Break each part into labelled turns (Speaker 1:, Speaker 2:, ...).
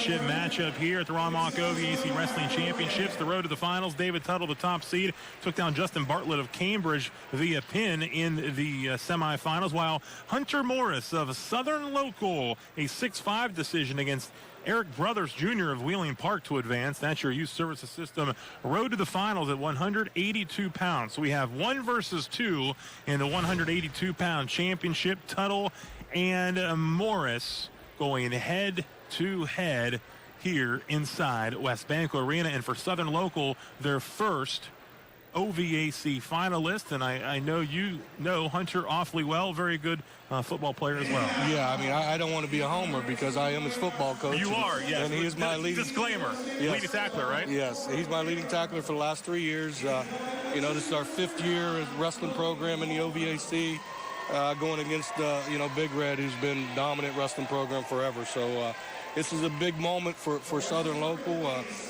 Speaker 1: championship matchup here at the Ron-Mark OVAC Wrestling Championships. The road to the finals. David Tuttle, the top seed, took down Justin Bartlett of Cambridge via pin in the semifinals, while Hunter Morris of Southern Local, a 6-5 decision against Eric Brothers Jr. of Wheeling Park to advance. That's your youth services system road to the finals at 182 pounds. So we have 1 versus 2 in the 182-pound championship. Tuttle and Morris going head-to-head here inside WesBanco Arena. And for Southern Local, their first OVAC finalist, and I know you know Hunter awfully well, very good football player as well.
Speaker 2: Yeah, I mean, I don't want to be a homer because I am his football coach.
Speaker 1: You are, yes.
Speaker 2: And he is my leading...
Speaker 1: Disclaimer,
Speaker 2: yes.
Speaker 1: Leading tackler, right?
Speaker 2: Yes, he's my leading tackler for the last 3 years. This is our 5th year wrestling program in the OVAC, going against, Big Red, who's been dominant wrestling program forever. So this is a big moment for Southern Local.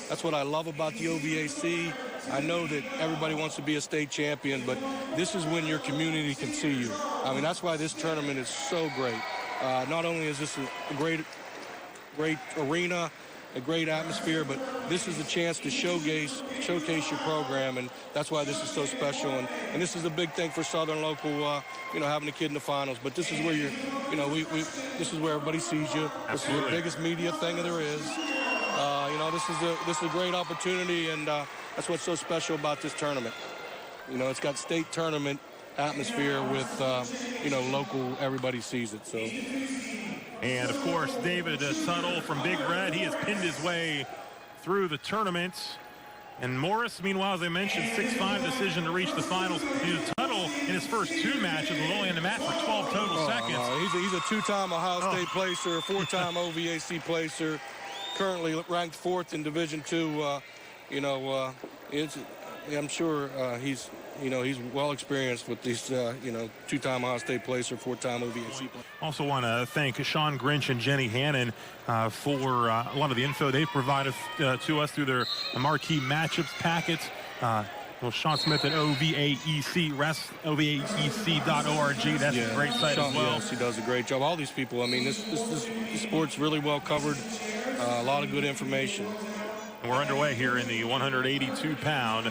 Speaker 2: That's what I love about the OVAC. I know that everybody wants to be a state champion, but this is when your community can see you. I mean, that's why this tournament is so great. Not only is this a great arena, a great atmosphere, but this is a chance to showcase your program, and that's why this is so special. And this is a big thing for Southern Local, having a kid in the finals. But this is where this is where everybody sees you.
Speaker 1: Absolutely.
Speaker 2: This is the biggest media thing there is. This is a great opportunity, and that's what's so special about this tournament. It's got state tournament atmosphere with, local, everybody sees it. So.
Speaker 1: And, of course, David Tuttle from Big Red, he has pinned his way through the tournament. And Morris, meanwhile, as I mentioned, 6-5 decision to reach the finals. Tuttle, in his first 2 matches, was only on the mat for 12 total seconds.
Speaker 2: He's a 2-time Ohio State placer, a 4-time OVAC placer, currently ranked 4th in Division II. I'm sure he's well experienced with these, 2-time Ohio State placer, 4-time OVAC.
Speaker 1: Also want to thank Sean Grinch and Jenny Hannon for a lot of the info they've provided to us through their marquee matchups packets. Sean Smith at OVAEC, OVAEC.org. That's a great site as well.
Speaker 2: Yes, he does a great job. All these people, I mean, this sport's really well covered. A lot of good information.
Speaker 1: We're underway here in the 182-pound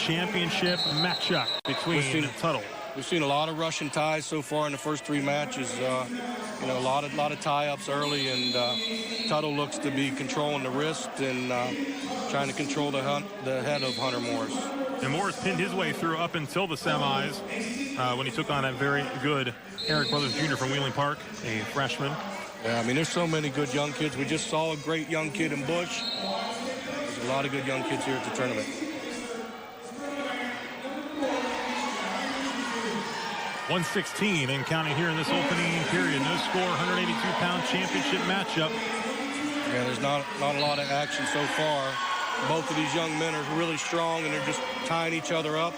Speaker 1: championship matchup between Tuttle.
Speaker 2: We've seen a lot of Russian ties so far in the first 3 matches. A lot of tie-ups early, and Tuttle looks to be controlling the wrist and trying to control the head of Hunter Morris.
Speaker 1: And Morris pinned his way through up until the semis when he took on a very good Eric Brothers Jr. from Wheeling Park, a freshman.
Speaker 2: Yeah, I mean, there's so many good young kids. We just saw a great young kid in Bush. There's a lot of good young kids here at the tournament.
Speaker 1: .116 and counting here in this opening period. No score, 182-pound championship matchup.
Speaker 2: Yeah, there's not a lot of action so far. Both of these young men are really strong, and they're just tying each other up.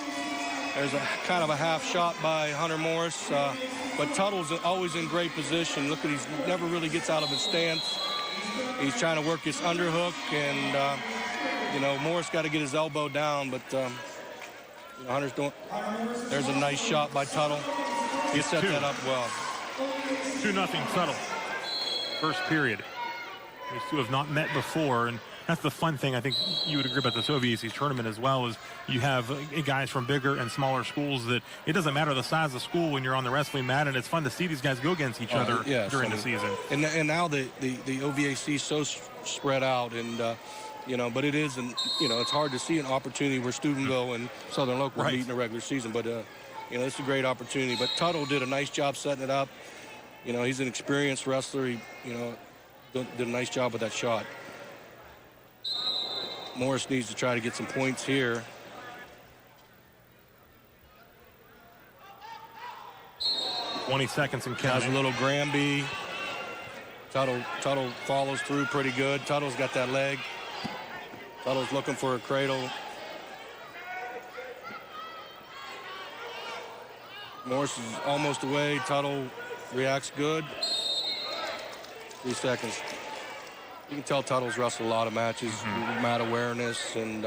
Speaker 2: There's a kind of a half shot by Hunter Morris, but Tuttle's always in great position. Look at, he never really gets out of his stance. He's trying to work his underhook, and Morris got to get his elbow down, but Hunter's doing. There's a nice shot by Tuttle. He set that up well.
Speaker 1: 2-0 Tuttle. First period. These two have not met before, and that's the fun thing. I think you would agree about this OVAC tournament as well, is you have guys from bigger and smaller schools that it doesn't matter the size of the school when you're on the wrestling mat, and it's fun to see these guys go against each other during the season.
Speaker 2: And now the OVAC is so spread out, and but it is, and it's hard to see an opportunity where Steubenville and Southern Local meet in the regular season, but it's a great opportunity. But Tuttle did a nice job setting it up. He's an experienced wrestler. He did a nice job with that shot. Morris needs to try to get some points here.
Speaker 1: .20 seconds and counting.
Speaker 2: Has a little Granby. Tuttle follows through pretty good. Tuttle's got that leg. Tuttle's looking for a cradle. Morris is almost away. Tuttle reacts good. 3 seconds. You can tell Tuttle's wrestled a lot of matches, mat awareness, and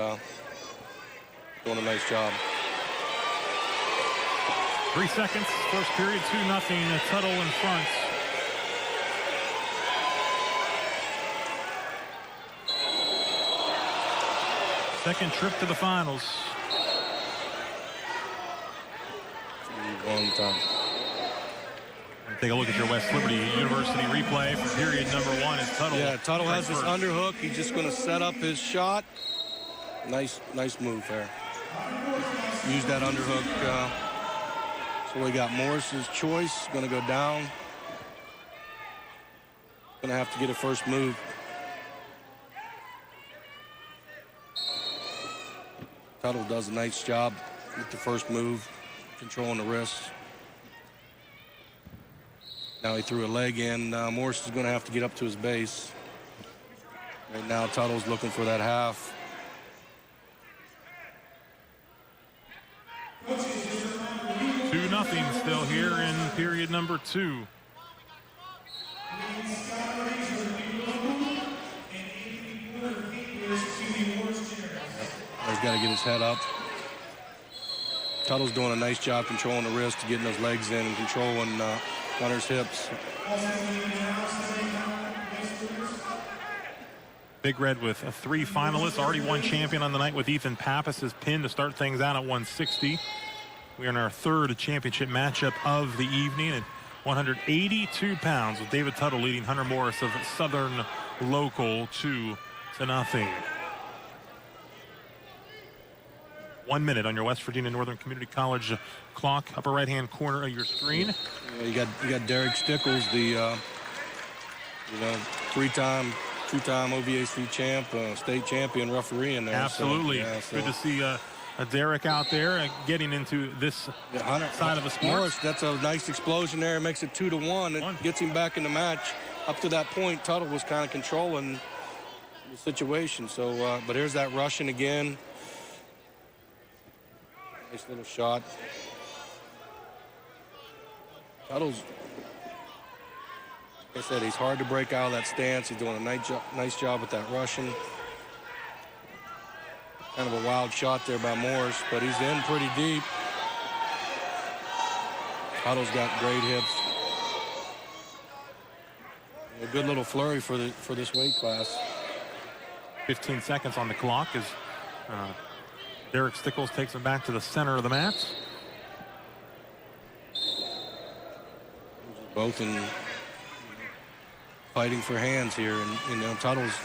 Speaker 2: doing a nice job.
Speaker 1: 3 seconds, first period, 2-0, Tuttle in front. Second trip to the finals.
Speaker 2: One time.
Speaker 1: Take a look at your West Liberty University replay for period number 1 as Tuttle.
Speaker 2: Yeah, Tuttle has this underhook. He's just going to set up his shot. Nice move there. Use that underhook. So we got Morris's choice. Going to go down. Going to have to get a first move. Tuttle does a nice job with the first move, controlling the wrist. Now he threw a leg in. Morris is going to have to get up to his base. Right now, Tuttle's looking for that half.
Speaker 1: Two nothing still here in period number 2.
Speaker 2: He's got to get his head up. Tuttle's doing a nice job controlling the wrist, getting those legs in and controlling Hunter's hips.
Speaker 1: Big Red with 3 finalists, already one champion on the night with Ethan Pappas' pin to start things out at 160. We are in our 3rd championship matchup of the evening at 182 pounds with David Tuttle leading Hunter Morris of Southern Local 2-0. 1 minute on your West Virginia Northern Community College clock, upper right-hand corner of your screen.
Speaker 2: Yeah, you got Derek Stickles, the two-time OVAC champ, state champion referee in there.
Speaker 1: Absolutely.
Speaker 2: So, yeah, so.
Speaker 1: Good to see Derek out there getting into this side of the sport.
Speaker 2: Morris, that's a nice explosion there. It makes it 2-1. It gets him back in the match. Up to that point, Tuttle was kind of controlling the situation. So, but here's that Russian again. Nice little shot. Tuttle's, like I said, he's hard to break out of that stance. He's doing a nice job with that Russian. Kind of a wild shot there by Morris, but he's in pretty deep. Tuttle's got great hips. A good little flurry for this weight class.
Speaker 1: 15 seconds on the clock as Derek Stickles takes him back to the center of the mat.
Speaker 2: Both in fighting for hands here, and Tuttle's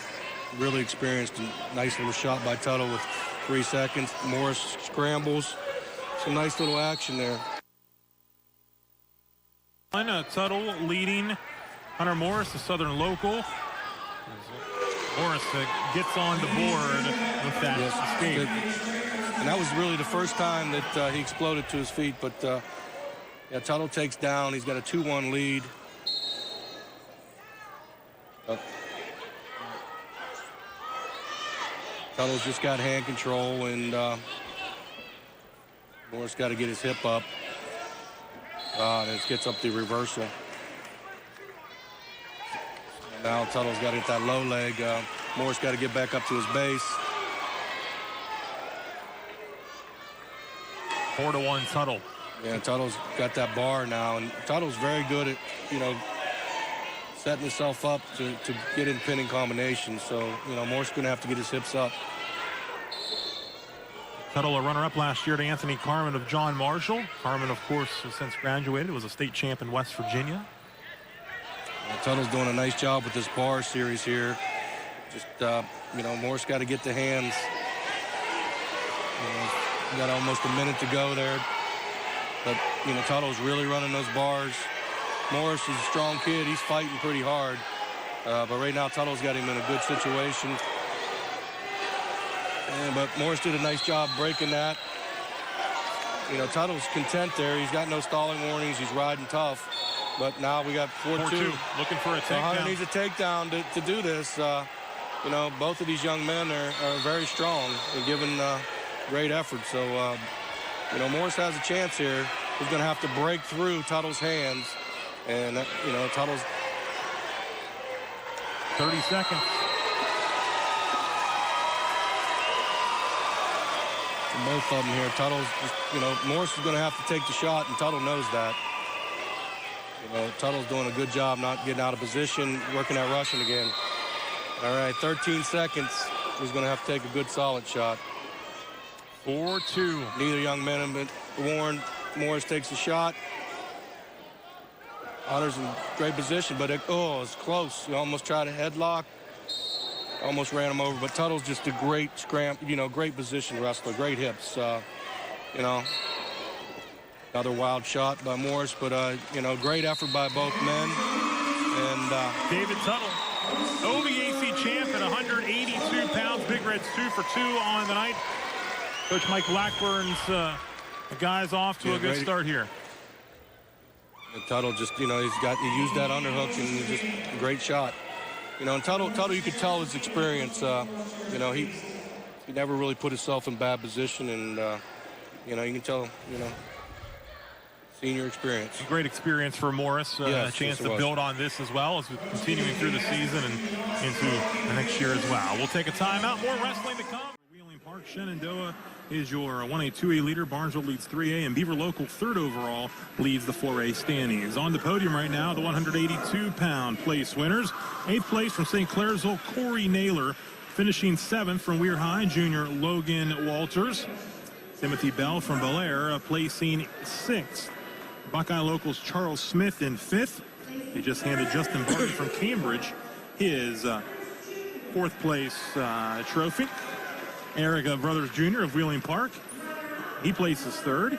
Speaker 2: really experienced. A nice little shot by Tuttle with 3 seconds. Morris scrambles. Some nice little action there.
Speaker 1: Tuttle leading Hunter Morris, the Southern Local. Morris gets on the board with that escape.
Speaker 2: And that was really the first time that he exploded to his feet. But yeah, Tuttle takes down. He's got a 2-1 lead. Tuttle's just got hand control, and Morris got to get his hip up. And it gets up the reversal. Now Tuttle's got to get that low leg. Morris got to get back up to his base.
Speaker 1: 4-1 Tuttle.
Speaker 2: Yeah, Tuttle's got that bar now, and Tuttle's very good at, setting himself up to get in pinning combinations. So, Morris going to have to get his hips up.
Speaker 1: Tuttle, a runner-up last year to Anthony Carmen of John Marshall. Carmen, of course, has since graduated, was a state champ in West Virginia.
Speaker 2: Tuttle's doing a nice job with this bar series here. Just, Morris got to get the hands. Got almost a minute to go there. But, Tuttle's really running those bars. Morris is a strong kid. He's fighting pretty hard. But right now, Tuttle's got him in a good situation. But Morris did a nice job breaking that. Tuttle's content there. He's got no stalling warnings. He's riding tough. But now we got 4-2.
Speaker 1: Looking for a takedown.
Speaker 2: So Hunter needs a takedown to do this. Both of these young men are very strong and giving great effort. So, Morris has a chance here. He's going to have to break through Tuttle's hands. And, Tuttle's
Speaker 1: 30 seconds.
Speaker 2: Both of them here. Tuttle's just, Morris is going to have to take the shot, and Tuttle knows that. Tuttle's doing a good job not getting out of position, working that Russian again. All right, 13 seconds. is going to have to take a good, solid shot.
Speaker 1: 4-2.
Speaker 2: Neither young man have been warned. Morris takes a shot. Hunter's in great position, but it's close. He almost tried a headlock. Almost ran him over, but Tuttle's just a great great position wrestler, great hips. Another wild shot by Morris, but great effort by both men. And
Speaker 1: David Tuttle, OVAC champ at 182 pounds. Big Reds 2 for 2 on the night. Coach Mike Blackburn's the guys off to a good start here.
Speaker 2: And Tuttle just, he used that underhook and just a great shot. And Tuttle, you could tell his experience. He never really put himself in bad position, and you can tell, senior experience.
Speaker 1: A great experience for Morris.
Speaker 2: Yes,
Speaker 1: a chance
Speaker 2: yes,
Speaker 1: to build on this as well as we're continuing through the season and into the next year as well. We'll take a timeout. More wrestling to come. Wheeling Park, Shenandoah is your 1A, 2A leader. Barnesville leads 3A, and Beaver Local, 3rd overall, leads the 4A standings. On the podium right now, the 182-pound place winners. 8th place from St. Clairsville, Corey Naylor. Finishing 7th from Weir High, junior Logan Walters. Timothy Bell from Bel Air placing 6th. Buckeye Locals Charles Smith in 5th. He just handed Justin Barton from Cambridge his 4th place trophy. Eric Brothers Jr. of Wheeling Park, he places 3rd.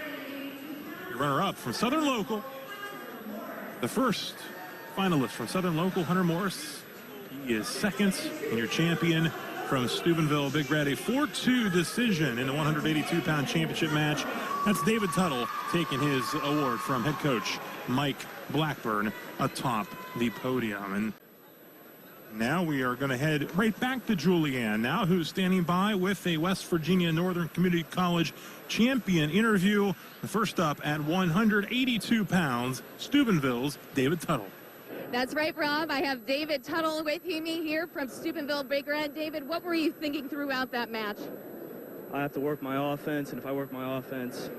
Speaker 1: The runner-up from Southern Local, the first finalist from Southern Local, Hunter Morris. He is 2nd, and your champion from Steubenville, Big Red, a 4-2 decision in the 182-pound championship match. That's David Tuttle taking his award from head coach Mike Blackburn atop the podium. And now we are going to head right back to Julianne now, who's standing by with a West Virginia Northern Community College champion interview. The first up at 182 pounds, Steubenville's David Tuttle.
Speaker 3: That's right, Rob. I have David Tuttle with me here from Steubenville Big Red. David, what were you thinking throughout that match?
Speaker 4: I have to work my offense, and if I work my offense,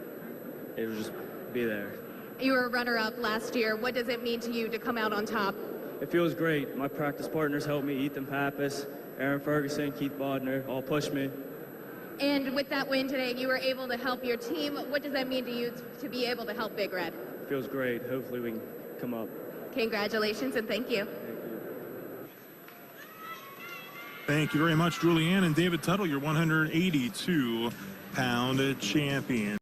Speaker 4: it will just be there.
Speaker 3: You were a runner-up last year. What does it mean to you to come out on top?
Speaker 4: It feels great. My practice partners helped me, Ethan Pappas, Aaron Ferguson, Keith Bodner, all pushed me.
Speaker 3: And with that win today, you were able to help your team. What does that mean to you to be able to help Big Red?
Speaker 4: It feels great. Hopefully we can come up.
Speaker 3: Congratulations and thank you.
Speaker 1: Thank you very much, Julianne and David Tuttle, your 182-pound champion.